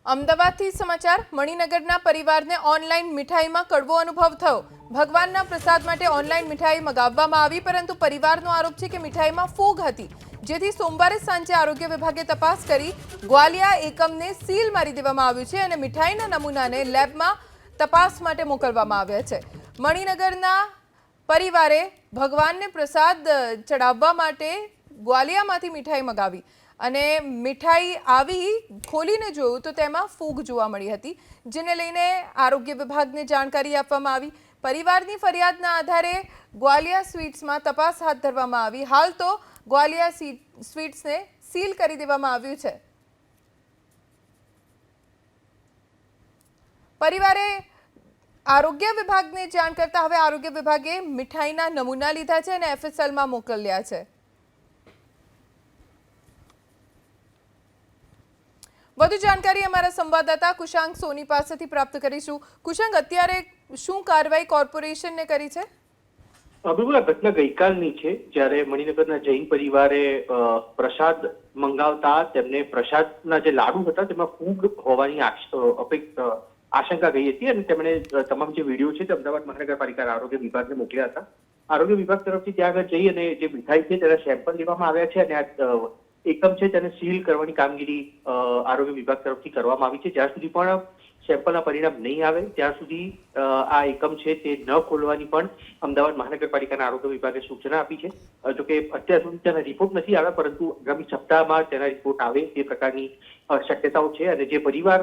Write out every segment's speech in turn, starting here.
અમદાવાદથી સમાચાર મણિનગરના પરિવારને ઓનલાઈન મીઠાઈમાં કડવો અનુભવ થયો। ભગવાનના પ્રસાદ માટે ઓનલાઈન મીઠાઈ મંગાવવામાં આવી, પરંતુ પરિવારનો આરોપ છે કે મીઠાઈમાં ફૂગ હતી, જેથી સોમવારે સાંજે આરોગ્ય વિભાગે તપાસ કરી ગ્વાલિયા એકમને સીલ મારી દેવામાં આવ્યું છે અને મીઠાઈના નમૂનાને લેબમાં તપાસ માટે મોકલવામાં આવ્યા છે। મણિનગરના પરિવારે ભગવાનને પ્રસાદ ચડાવવા માટે ગ્વાલિયામાંથી મીઠાઈ મંગાવી અને મીઠાઈ આવી ખોલીને જોયું તો તેમાં ફૂગ જોવા મળી હતી, જેને લઈને આરોગ્ય વિભાગને જાણકારી આપવામાં આવી। પરિવારની ફરિયાદના આધારે ગ્વાલિયા સ્વીટ્સમાં તપાસ હાથ ધરવામાં આવી। હાલ તો ગ્વાલિયા સ્વીટ્સને સીલ કરી દેવામાં આવ્યું છે। પરિવારે આરોગ્ય વિભાગને જાણ કરતા હવે આરોગ્ય વિભાગે મીઠાઈના નમૂના લીધા છે અને એફએસએલમાં મોકલ્યા છે। વધુ જાણકારી અમારા સંવાદદાતા કુશાંગ સોની પાસેથી પ્રાપ્ત કરીશું। કુશાંગ, અત્યારે શું કાર્યવાહી કોર્પોરેશનને કરી છે? બિલકુલ, આ ઘટના ગઈકાલની છે, જ્યારે મણિનગરના જૈન પરિવારે પ્રસાદ મંગાવતા તેમને પ્રસાદના જે લાડુ હતા તેમાં ફૂગ હોવાની આશંકા ગઈ હતી અને તેમણે તમામ જે વિડીયો છે તે અમદાવાદ મહાનગરપાલિકાના આરોગ્ય વિભાગને મોકલ્યા હતા। આરોગ્ય વિભાગ તરફથી ત્યાં આગળ જઈ અને જે મીઠાઈ છે તેના સેમ્પલ લેવામાં આવ્યા છે અને આ એકમ છે તેને સીલ કરવાની કામગીરી આરોગ્ય વિભાગ તરફથી કરવામાં આવી છે। જ્યાં સુધી પણ સેમ્પલના પરિણામ નહીં આવે ત્યાં સુધી આ એકમ છે તે ન ખોલવાની પણ અમદાવાદ મહાનગરપાલિકાના આરોગ્ય વિભાગે સૂચના આપી છે। જોકે અત્યાર સુધી તેના રિપોર્ટ નથી આવ્યા, પરંતુ આગામી સપ્તાહમાં તેના રિપોર્ટ આવે તે પ્રકારની શક્યતાઓ છે। અને જે પરિવાર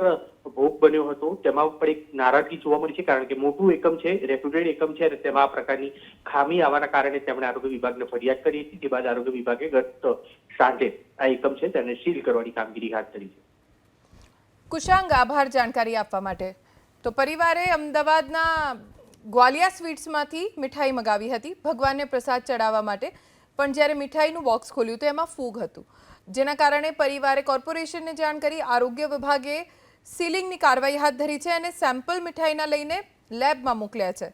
ભોગ બન્યો હતો તેમાં પણ એક નારાજગી જોવા મળી છે, કારણ કે મોટું એકમ છે, રેપ્યુટેડ એકમ છે અને તેમાં આ પ્રકારની ખામી આવવાના કારણે તેમણે આરોગ્ય વિભાગને ફરિયાદ કરી હતી। તે બાદ આરોગ્ય વિભાગે ગત સાંજે આ એકમ છે તેને સીલ કરવાની કામગીરી હાથ ધરી છે। કુશાંગ, આભાર જાણકારી આપવા માટે। તો પરિવારે અમદાવાદના ગ્વાલિયા સ્વીટ્સમાંથી મીઠાઈ મંગાવી હતી ભગવાનને પ્રસાદ ચડાવવા માટે, પણ જ્યારે મીઠાઈનું બોક્સ ખોલ્યું તો એમાં ફૂગ હતું, જેના કારણે પરિવારે કોર્પોરેશનને જાણ કરી આરોગ્ય વિભાગે સીલિંગની કાર્યવાહી હાથ ધરી છે અને સેમ્પલ મીઠાઈના લઈને લેબમાં મોકલ્યા છે।